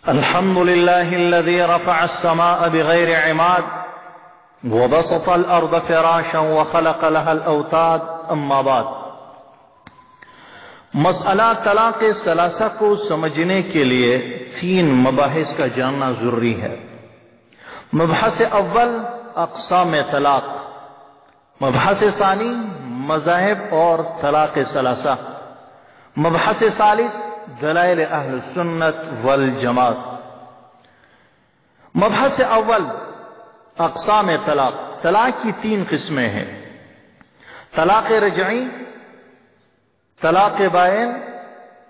الحمد لله الذي رفع السماء بغير عماد وبسط الأرض فراشا وخلق لها الأوتاد. اما بعد، مسئلہ طلاق ثلاثہ کو سمجھنے کے لیے تین مباحث کا جاننا ضروری ہے. مبحث اول اقسام طلاق، مبحث ثانی مذاہب اور طلاق ثلاثہ، مبحث ثالث دلائل اہل سنت والجماعت. مبحث اول اقسام طلاق. طلاق کی تین قسمیں ہیں: طلاق رجعی، طلاق بائن،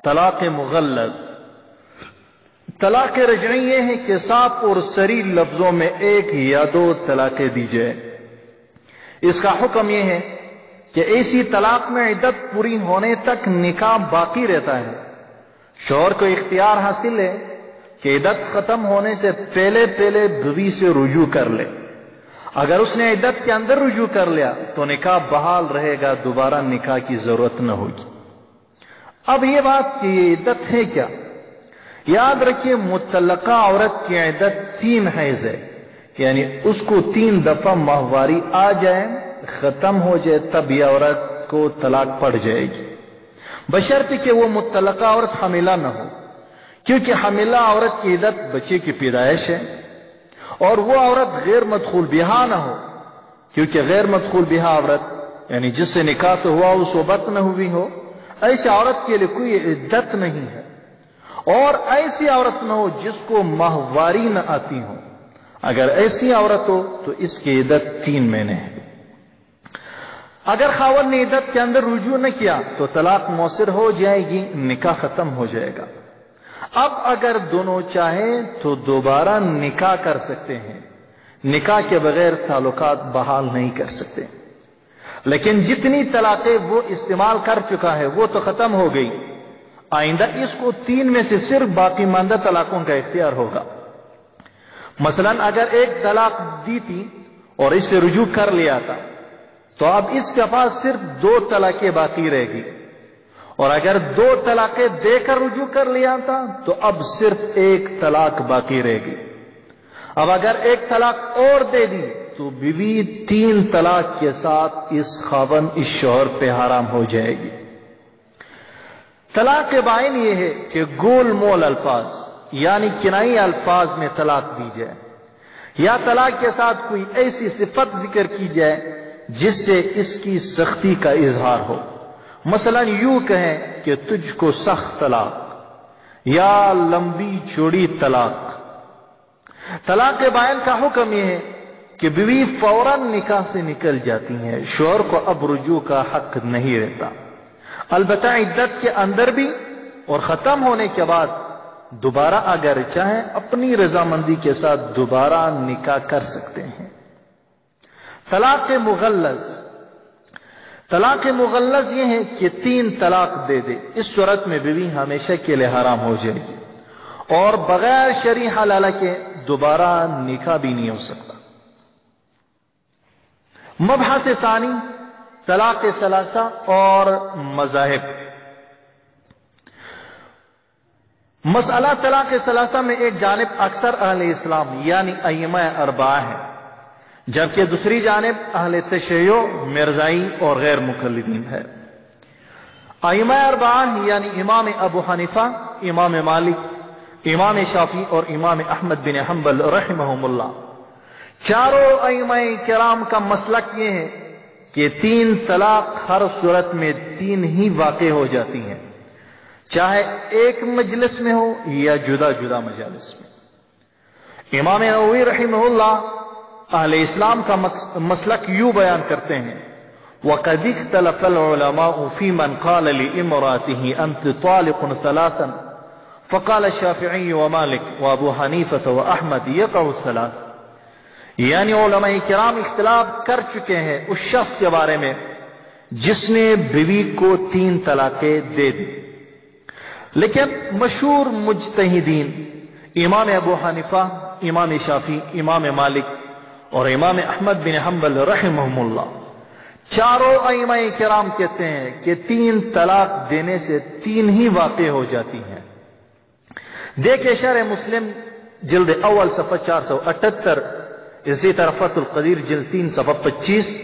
طلاق مغلظ. طلاق رجعی یہ ہے کہ صاف اور صریح لفظوں میں ایک یا دو طلاقیں دی جائے. اس کا حکم یہ ہے کہ ایسی طلاق میں عدت پوری ہونے تک نکاح باقی رہتا ہے. شوہر کو اختیار حاصل ہے کہ عدت ختم ہونے سے پہلے بیوی سے رجوع کر لے. اگر اس نے عدت کے اندر رجوع کر لیا تو نکاح بحال رہے گا، دوبارہ نکاح کی ضرورت نہ ہوگی. اب یہ بات کہ یہ عدت ہے کیا، یاد رکھیے مطلقہ عورت کی عدت 3 حیض ہے، یعنی اس کو 3 دفعہ ماہواری آ جائے، ختم ہو جائے، تب یہ عورت کو طلاق پڑ جائے گی، بشرطے کہ وہ مطلقہ عورت حاملہ نہ ہو، کیونکہ حاملہ عورت کی عدت بچے کی پیدائش ہے. اور وہ عورت غیر مدخول بہا نہ ہو، کیونکہ غیر مدخول بہا عورت یعنی جس سے نکاح تو ہوا وہ صحبت نہ ہوئی ہو، ایسی عورت کے لیے کوئی عدت نہیں ہے. اور ایسی عورت نہ ہو جس کو ماہواری نہ آتی ہو. اگر ایسی عورت ہو تو اس کی عدت 3 مہینے ہے. اگر خاوند نے عدت کے اندر رجوع نہ کیا تو طلاق مؤثر ہو جائے گی، نکاح ختم ہو جائے گا. اب اگر دونوں چاہیں تو دوبارہ نکاح کر سکتے ہیں، نکاح کے بغیر تعلقات بحال نہیں کر سکتے. لیکن جتنی طلاقیں وہ استعمال کر چکا ہے وہ تو ختم ہو گئی، آئندہ اس کو 3 میں سے صرف باقی ماندہ طلاقوں کا اختیار ہوگا. مثلا اگر ایک طلاق دی تھی اور اس سے رجوع کر لیا تھا تو اب اس کے پاس صرف 2 طلاقیں باقی رہے گی. اور اگر 2 طلاقیں دے کر رجوع کر لیا تھا تو اب صرف 1 طلاق باقی رہے گی. اب اگر 1 طلاق اور دے دی تو بیوی 3 طلاق کے ساتھ اس خاوند اس شوہر پہ حرام ہو جائے گی. طلاق بائن یہ ہے کہ گول مول الفاظ یعنی کنائی الفاظ میں طلاق دی جائے، یا طلاق کے ساتھ کوئی ایسی صفت ذکر کی جائے جس سے اس کی سختی کا اظہار ہو. مثلا یوں کہیں کہ تجھ کو سخت طلاق یا لمبی چوڑی طلاق. طلاق بائن کا حکم یہ ہے کہ بیوی فوراً نکاح سے نکل جاتی ہے، شوہر کو اب رجوع کا حق نہیں رہتا. البتہ عدت کے اندر بھی اور ختم ہونے کے بعد دوبارہ اگر چاہیں اپنی رضامندی کے ساتھ دوبارہ نکاح کر سکتے ہیں. طلاق مغلظ. طلاق مغلظ یہ ہے کہ 3 طلاق دے دے. اس صورت میں بیوی ہمیشہ کے لیے حرام ہو جائے گی اور بغیر شرعی حلالہ کے دوبارہ نکاح بھی نہیں ہو سکتا. مبحث ثانی طلاق ثلاثہ اور مذاہب. مسئلہ طلاق ثلاثہ میں ایک جانب اکثر اہل اسلام یعنی ائمہ 4 ہیں، جبکہ دوسری جانب اہل تشیع، مرزائی اور غیر مقلدین ہے. ائمہ 4 یعنی امام ابو حنیفہ، امام مالک، امام شافعی اور امام احمد بن حنبل رحمہم اللہ. چاروں ائمہ کرام کا مسلک یہ ہے کہ 3 طلاق ہر صورت میں 3 ہی واقع ہو جاتی ہیں، چاہے ایک مجلس میں ہو یا جدا جدا مجالس میں. امام نووی رحمہ اللہ اہل اسلام کا مسلک یوں بیان کرتے ہیں: وَقَدْ اخْتَلَفَ الْعُلَمَاءُ فِي مَنْ قَالَ لِامْرَأَتِهِ أَنْتِ طَالِقٌ ثَلَاثًا فَقَالَ الشَّافِعِيُّ وَمَالِكُ وَأَبُو حَنِيفَةَ وَأَحْمَدُ يَقَعُ الثَّلَاثُ. یعنی علماء کرام اختلاف کر چکے ہیں اس شخص کے بارے میں جس نے بیوی کو 3 طلاقیں دے دی. لیکن مشہور مجتہدین امام ابو حنیفہ، امام شافعی، امام مالک اور امام احمد بن حنبل رحمہم اللہ، چاروں ائمہ کرام کہتے ہیں کہ 3 طلاق دینے سے 3 ہی واقع ہو جاتی ہیں. دیکھیں شرح مسلم جلد اول صفحہ 478، اسی طرح فتح القدیر جلد 3 صفحہ 25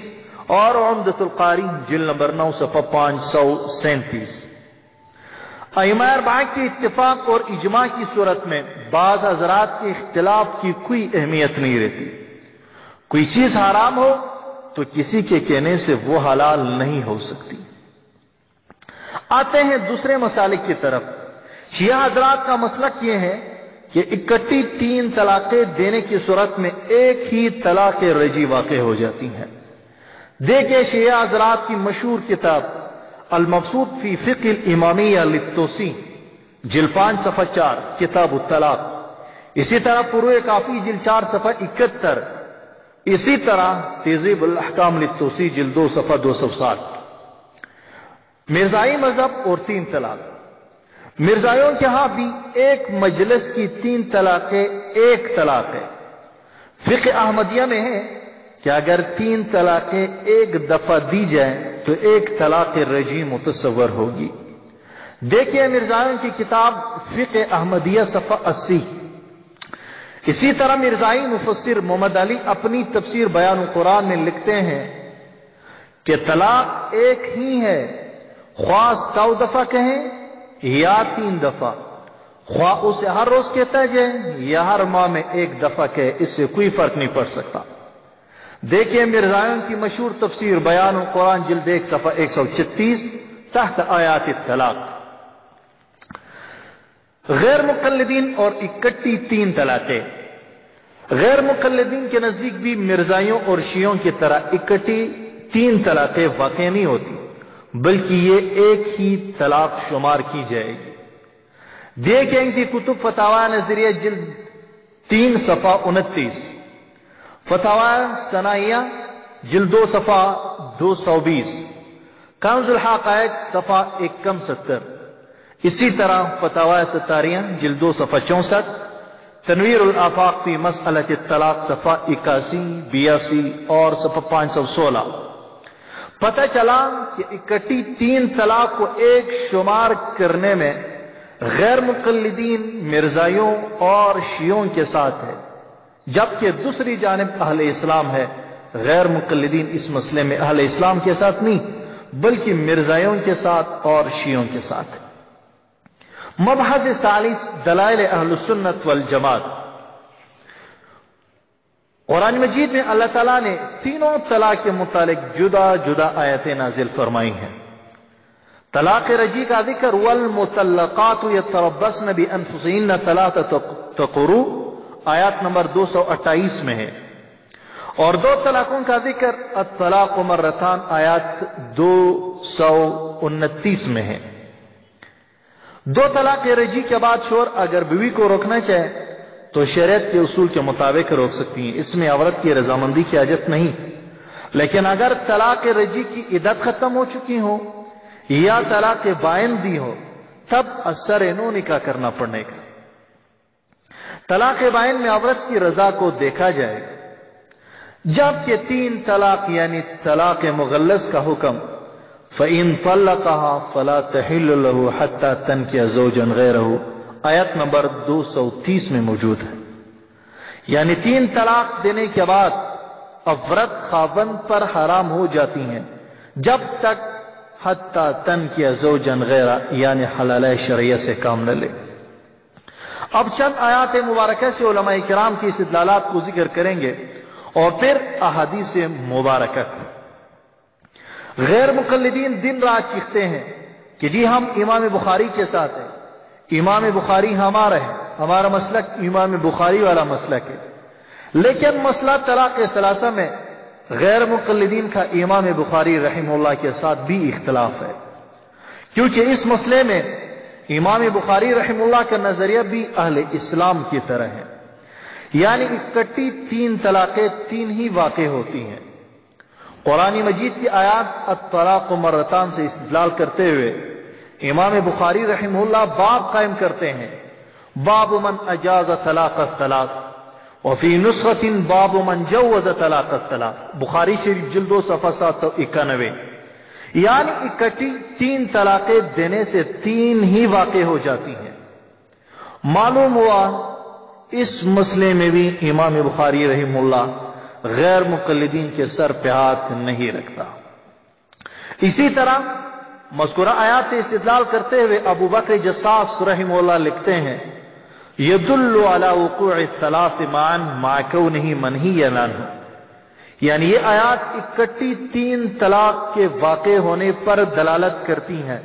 اور عمدۃ القاری جلد نمبر 9 صفحہ 537۔ ائمہ اربعہ کے اتفاق اور اجماع کی صورت میں بعض حضرات کے اختلاف کی کوئی اہمیت نہیں رہتی۔ کوئی چیز حرام ہو تو کسی کے کہنے سے وہ حلال نہیں ہو سکتی۔ آتے ہیں دوسرے مسالک کی طرف۔ شیعہ حضرات کا مسلک یہ ہے کہ اکٹھی 3 طلاقیں دینے کی صورت میں ایک ہی طلاق رجعی واقع ہو جاتی ہیں۔ دیکھیں شیعہ حضرات کی مشہور کتاب المبسوط فی فقہ الامامیہ للطوسی جلد 5 صفحہ 4 کتاب الطلاق، اسی طرح فروع کافی جلد 4 صفحہ 71، اسی طرح تہذیب الاحکام للطوسی جلد 2 صفحہ 260۔ مرزائی مذہب اور 3 طلاق۔ مرزائیوں کے ہاں بھی ایک مجلس کی 3 طلاقیں ایک طلاق ہے۔ فقہ احمدیہ میں ہے کہ اگر 3 طلاقیں ایک دفعہ دی جائیں تو ایک طلاق رجعی متصور ہوگی۔ دیکھیے مرزائیوں کی کتاب فقہ احمدیہ صفحہ 80۔ اسی طرح مرزائی مفسر محمد علی اپنی تفسیر بیان القرآن میں لکھتے ہیں کہ طلاق ایک ہی ہے، خواہ 100 دفعہ کہیں یا 3 دفعہ، خواہ اسے ہر روز کہتا جائے یا ہر ماہ میں 1 دفعہ کہے، اس سے کوئی فرق نہیں پڑ سکتا۔ دیکھیں مرزائیوں کی مشہور تفسیر بیان القرآن جلد 1 صفحہ 136 تحت آیات الطلاق۔ غیر مقلدین اور اکٹھی 3 طلاقیں۔ غیر مقلدین کے نزدیک بھی مرزائیوں اور شیعوں کی طرح اکٹھی 3 طلاقیں واقع نہیں ہوتی، بلکہ یہ ایک ہی طلاق شمار کی جائے گی۔ دیکھیں ان کی کتب فتاوی نظریہ جلد 3 صفحہ 29، فتاوی ثنائیہ جلد 2 صفحہ 220، کنز الحقائق صفحہ 170، اسی طرح فتاوی ستاریہ جلد 2 صفحہ 64، تنویر الآفاق فی مسئلۃ الطلاق صفحہ 81، 82 اور صفحہ 516۔ پتہ چلا کہ اکٹھی 3 طلاق کو ایک شمار کرنے میں غیر مقلدین مرزائیوں اور شیعوں کے ساتھ ہے، جبکہ دوسری جانب اہل اسلام ہے۔ غیر مقلدین اس مسئلے میں اہل اسلام کے ساتھ نہیں بلکہ مرزائیوں کے ساتھ اور شیعوں کے ساتھ ہے۔ مبحث ثالث دلائل اہل السنت والجماعت۔ قرآن مجید میں اللہ تعالیٰ نے تینوں طلاق کے متعلق جدا جدا آیتیں نازل فرمائی ہیں۔ طلاق رجعی کا ذکر والمطلقات یتربصن بانفسہن ثلاثۃ قروء آیات نمبر 228 میں ہے، اور 2 طلاقوں کا ذکر الطلاق مرتان آیات 229 میں ہے۔ 2 طلاق رجعی کے بعد شوہر اگر بیوی کو روکنا چاہے تو شریعت کے اصول کے مطابق روک سکتی ہیں، اس میں عورت کی رضامندی کی حاجت نہیں۔ لیکن اگر طلاق رجعی کی عدت ختم ہو چکی ہو یا طلاق بائن دی ہو تب اثر نو نکاح کرنا پڑنے کا۔ طلاق بائن میں عورت کی رضا کو دیکھا جائے گا، جبکہ 3 طلاق یعنی طلاق مغلظ کا حکم فَإِن طَلَّقَهَا فَلَا تَحِلُّ لَهُ حَتَّى تَنكِحَ زَوْجًا غَيْرَهُ آیت نمبر 230 میں موجود ہے۔ یعنی 3 طلاق دینے کے بعد عورت خاوند پر حرام ہو جاتی ہیں جب تک حتی تنکح زوجا غیرہ یعنی حلالہ شرعیہ سے کام نہ لے۔ اب چند آیات مبارکہ سے علماء کرام کی استدلالات کو ذکر کریں گے اور پھر احادیث مبارکہ۔ غیر مقلدین دن رات چیختے ہیں کہ جی ہم امام بخاری کے ساتھ ہیں، امام بخاری ہمارا ہے، ہمارا مسلک امام بخاری والا مسلک ہے، لیکن مسئلہ طلاق ثلاثہ میں غیر مقلدین کا امام بخاری رحمہ اللہ کے ساتھ بھی اختلاف ہے، کیونکہ اس مسئلے میں امام بخاری رحمہ اللہ کا نظریہ بھی اہل اسلام کی طرح ہے، یعنی اکٹھی 3 طلاقیں 3 ہی واقع ہوتی ہیں۔ قرآن مجید کی آیات الطلاق مرتان سے استدلال کرتے ہوئے امام بخاری رحمہ اللہ باب قائم کرتے ہیں، باب من اجاز طلاق الثلاث، وفی نسخۃ باب من جوز طلاق الثلاث، بخاری شریف جلد 2 صفحہ 791۔ یعنی اکٹھی 3 طلاقیں دینے سے 3 ہی واقع ہو جاتی ہیں، معلوم ہوا اس مسئلے میں بھی امام بخاری رحمہ اللہ غیر مقلدین کے سر پہ ہاتھ نہیں رکھتا۔ اسی طرح مذکورہ آیات سے استدلال کرتے ہوئے ابو بکر جصاص رحمہ اللہ لکھتے ہیں یدل علی وقوع الثلاث معا مع کونہ منہیا عنہ، یعنی یہ آیات اکٹھی 3 طلاق کے واقع ہونے پر دلالت کرتی ہیں،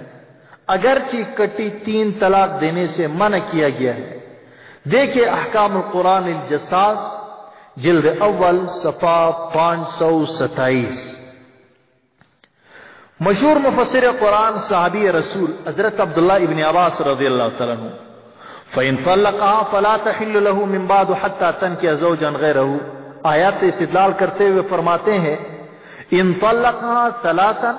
اگرچہ اکٹھی 3 طلاق دینے سے منع کیا گیا ہے۔ دیکھیں احکام القرآن الجصاص جلد اول صفحہ 527۔ مشہور مفسر قرآن صحابی رسول حضرت عبداللہ ابن عباس رضی اللہ تعالیٰ عنہ فَإِن طَلَّقَهَا فَلَا تَحِلُّ لَهُ مِن بَعْدُ حَتَّى تَنكِحَ زَوْجًا غَيْرَهُ، آیات سے استدلال کرتے ہوئے فرماتے ہیں ان طلقها ثلاثا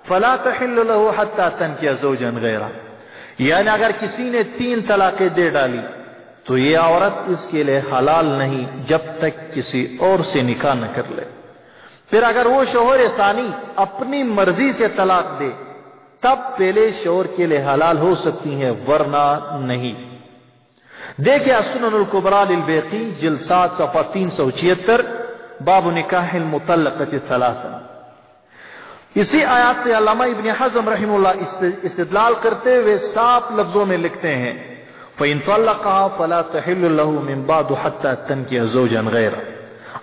فلا تحل له حتى تنكح زوجا غيره، یعنی اگر کسی نے 3 طلاقیں دے ڈالی تو یہ عورت اس کے لیے حلال نہیں جب تک کسی اور سے نکاح نہ کر لے۔ پھر اگر وہ شوہر ثانی اپنی مرضی سے طلاق دے تب پہلے شوہر کے لیے حلال ہو سکتی ہیں، ورنہ نہیں۔ دیکھیں السنن الکبریٰ للبیہقی جلد 7 صفحہ 376 باب نکاح المطلقۃ ثلاثا۔ اسی آیات سے علامہ ابن حزم رحمہ اللہ استدلال کرتے ہوئے صاف لفظوں میں لکھتے ہیں فَإِن طَلَّقَهَا فَلَا تَحِلُّ لَهُ مِن بَعْدُ حَتَّى تَنكِحَ زَوْجًا غَيْرَهُ،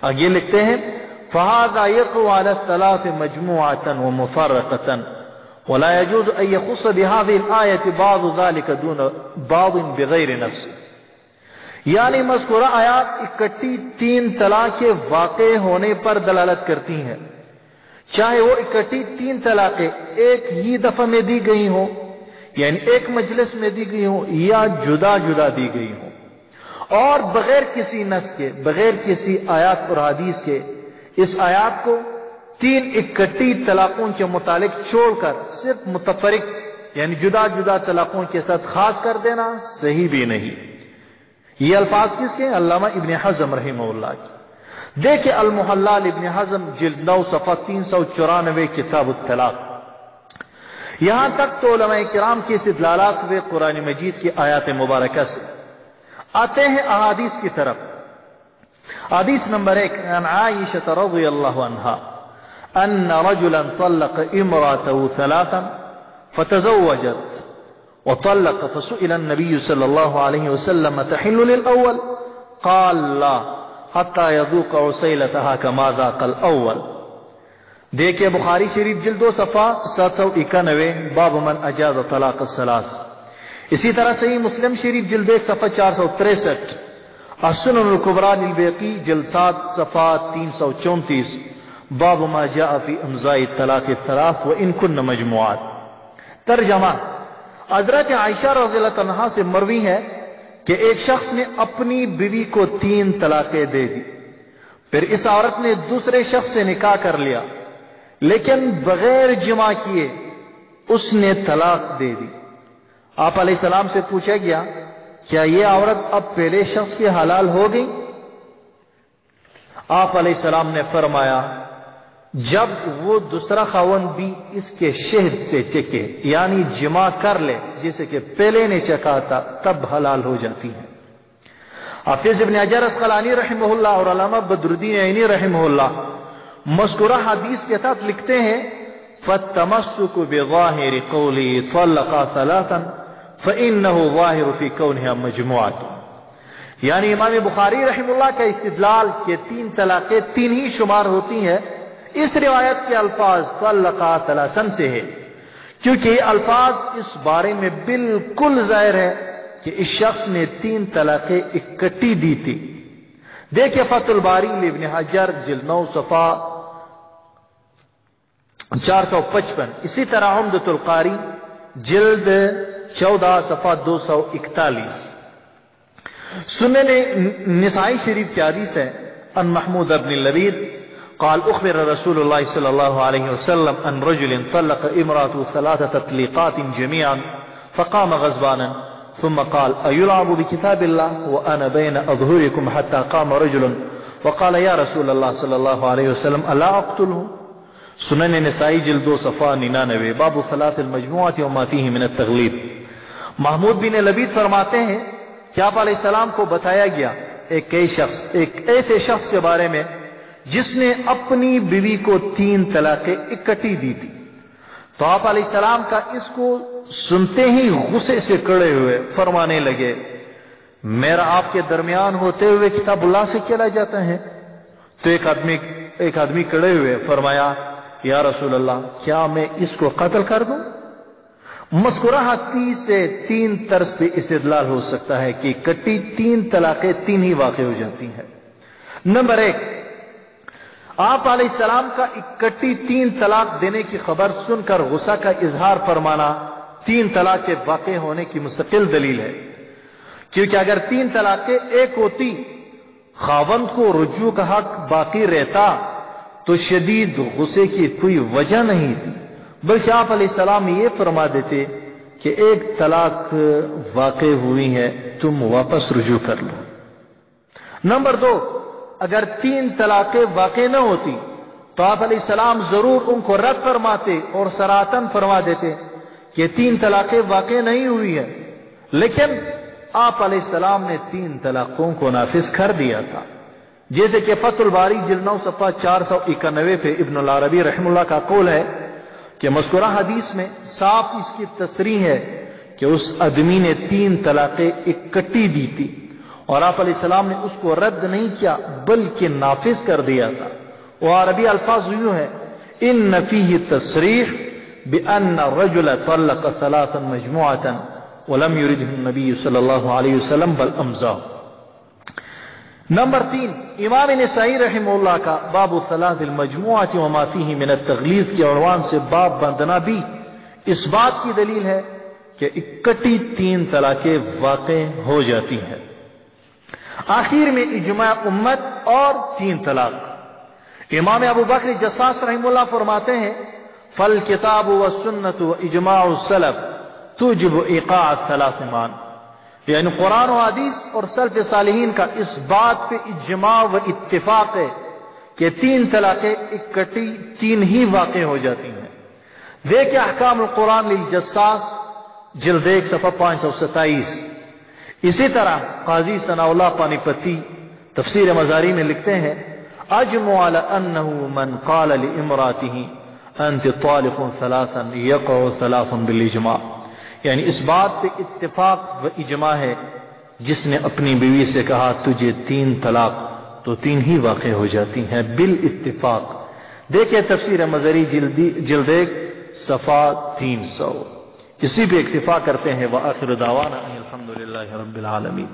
آگے لکھتے ہیں فَهَذَا يَقِعُ عَلَى الثَّلَاثِ مَجْمُوعَةً وَمُفَرَّقَةً وَلَا يَجُوزُ أَن يَخُصَّ بِهَذِهِ الْآيَةِ بَعْضُ ذَلِكَ دُونَ بَعْضٍ بِغَيْرِ نَفْسٍ، یعنی مذکورہ آیات اکٹھی 3 طلاق کے واقع ہونے پر دلالت کرتی ہیں، چاہے وہ اکٹھی 3 طلاقیں ایک ہی دفعہ میں دی گئی ہوں، یعنی ایک مجلس میں دی گئی ہوں، یا جدا جدا دی گئی ہوں، اور بغیر کسی نص کے، بغیر کسی آیات اور حدیث کے اس آیات کو 3 اکٹھی طلاقوں کے متعلق چھوڑ کر صرف متفرق یعنی جدا جدا طلاقوں کے ساتھ خاص کر دینا صحیح بھی نہیں۔ یہ الفاظ کس کے؟ علامہ ابن حزم رحمہ اللہ کی۔ دیکھیں المحلل ابن حزم جلد 9 صفحہ 394 کتاب الطلاق۔ یہاں تک تو علماء کرام کی استدلالات ہوئے قرآن مجید کی آیات مبارکہ سے۔ آتے ہیں احادیث کی طرف۔ حدیث نمبر 1 عن عائشة رضی اللہ عنہا ان رجلا طلق امرأته 3 فتزوجت وطلق فسئل النبي صلى الله عليه وسلم تحل للأول قال لا حتى يذوق عسيلتها كما ذاق الأول۔ دیکھیں بخاری شریف جلد 2 صفحہ 791 باب من اجاز طلاق الثلاث۔ اسی طرح صحیح مسلم شریف جلد 1 صفحہ 463، السنن الکبریٰ للبیہقی جلد 7 صفحہ 334 باب ما جاء فی امضاء الطلاق الثلاث وان کن مجموعات۔ ترجمہ: حضرت عائشہ رضی اللہ عنہا سے مروی ہے کہ ایک شخص نے اپنی بیوی کو 3 طلاقیں دے دی، پھر اس عورت نے دوسرے شخص سے نکاح کر لیا لیکن بغیر جمع کیے اس نے طلاق دے دی۔ آپ علیہ السلام سے پوچھا گیا کیا یہ عورت اب پہلے شخص کی حلال ہو گئی؟ آپ علیہ السلام نے فرمایا جب وہ دوسرا خاوند بھی اس کے شہد سے چکے یعنی جمع کر لے جسے کہ پہلے نے چکا تھا تب حلال ہو جاتی ہے۔ حافظ ابن حجر اسقلانی رحمہ اللہ اور علامہ بدر الدین عینی رحمہ اللہ مذکورہ حدیث کے ساتھ لکھتے ہیں فَالتَّمَسُّكُ بِظَاهِرِ قَوْلِهِ طَلَّقَ 3 فَإِنَّهُ ظَاهِرُ فِي كَوْنِهَا مَجْمُوعَةٌ، یعنی امام بخاری رحمہ اللہ کا استدلال کہ 3 طلاقیں 3 ہی شمار ہوتی ہیں اس روایت کے الفاظ طَلَّقَ 3 سے ہے، کیونکہ یہ الفاظ اس بارے میں بالکل ظاہر ہے کہ اس شخص نے 3 طلاقیں اکٹھی دی تھی۔ دیکھیں فتح الباری لابن حجر جلد 9 صفحہ 455، اسی طرح عمدۃ القاری جلد 14 صفحہ 241۔ سنن نسائی شریف کی حدیث ہے ان محمود بن اللبید قال اخبر رسول اللہ صلی اللہ علیہ وسلم ان رجل طلق امراته 3 تطليقات جميعا فقام غضبانا ثم قال أيلعب بكتاب الله وأنا بين أظهركم حتى قام رجل وقال يا رسول الله صلى الله عليه وسلم ألا أقتله؟ سنن نسائی جلد 2 صفحہ 99 باب 3 المجموعة وما فيه من التغلیب۔ محمود بن لبید فرماتے ہیں کہ آپ علیہ السلام کو بتایا گیا ایک ایسے شخص کے بارے میں جس نے اپنی بیوی کو 3 طلاقیں اکٹھی دی تھی. تو آپ علیہ السلام کا اس کو سنتے ہی غصے سے کڑے ہوئے فرمانے لگے میرا آپ کے درمیان ہوتے ہوئے کتاب اللہ سے کھیلا جاتا ہے. تو ایک آدمی کڑے ہوئے فرمایا یا رسول اللہ کیا میں اس کو قتل کر دوں؟ مذکورہ حدیث سے 3 طرز پہ استدلال ہو سکتا ہے کہ اکٹھی 3 طلاقیں 3 ہی واقع ہو جاتی ہیں. نمبر 1، آپ علیہ السلام کا اکٹھی 3 طلاق دینے کی خبر سن کر غصہ کا اظہار فرمانا 3 طلاق کے واقع ہونے کی مستقل دلیل ہے. کیونکہ اگر 3 طلاقیں ایک ہوتی خاوند کو رجوع کا حق باقی رہتا تو شدید غصے کی کوئی وجہ نہیں تھی، بلکہ آپ علیہ السلام یہ فرما دیتے کہ ایک طلاق واقع ہوئی ہے تم واپس رجوع کر لو. نمبر 2، اگر 3 طلاقیں واقع نہ ہوتی تو آپ علیہ السلام ضرور ان کو رد فرماتے اور صراحتاً فرما دیتے کہ 3 طلاقیں واقع نہیں ہوئی ہے، لیکن آپ علیہ السلام نے 3 طلاقوں کو نافذ کر دیا تھا. جیسے کہ فتح الباری جلد 9 صفحہ 491 پہ ابن العربی رحم اللہ کا قول ہے کہ مذکورہ حدیث میں صاف اس کی تصریح ہے کہ اس آدمی نے 3 طلاقیں اکٹھی دی تھی اور آپ علیہ السلام نے اس کو رد نہیں کیا بلکہ نافذ کر دیا تھا. وہ عربی الفاظ یوں ہے ان فیہ تصریح بان الرجل طلق 3 مجموعة ولم يرده النبي صلی اللہ علیہ وسلم بل امضاه. نمبر 3، امام نسائی رحمہ اللہ کا باب 3 المجموعة وما فيه من التغلیظ کے عنوان سے باب بندنا بھی اس بات کی دلیل ہے کہ اکٹھی 3 طلاقیں واقع ہو جاتی ہیں. آخر میں اجماع امت اور 3 طلاق. امام ابو بکر جساس رحمہ اللہ فرماتے ہیں فالکتاب والسنة واجماع السلف توجب ایقاع 3 مان، یعنی قرآن و حدیث اور سلف صالحین کا اس بات پہ اجماع و اتفاق ہے کہ 3 طلاقیں اکٹھی 3 ہی واقع ہو جاتی ہیں. دیکھیں احکام القرآن للجساس جلد 1 صفحہ 527. اسی طرح قاضی ثناء اللہ پانی پتی تفسیر مزاری میں لکھتے ہیں اجمع علی انہ من قال لامراته انت طالق 3 یقع 3 بالاجماع، یعنی اس بات پہ اتفاق و اجماع ہے جس نے اپنی بیوی سے کہا تجھے 3 طلاق تو 3 ہی واقع ہو جاتی ہیں بالاتفاق. دیکھیں تفسیر مزاری جلد 1 صفحہ 300. اسی پہ اکتفا کرتے ہیں. وآخر دعوانا الحمدللہ رب العالمین.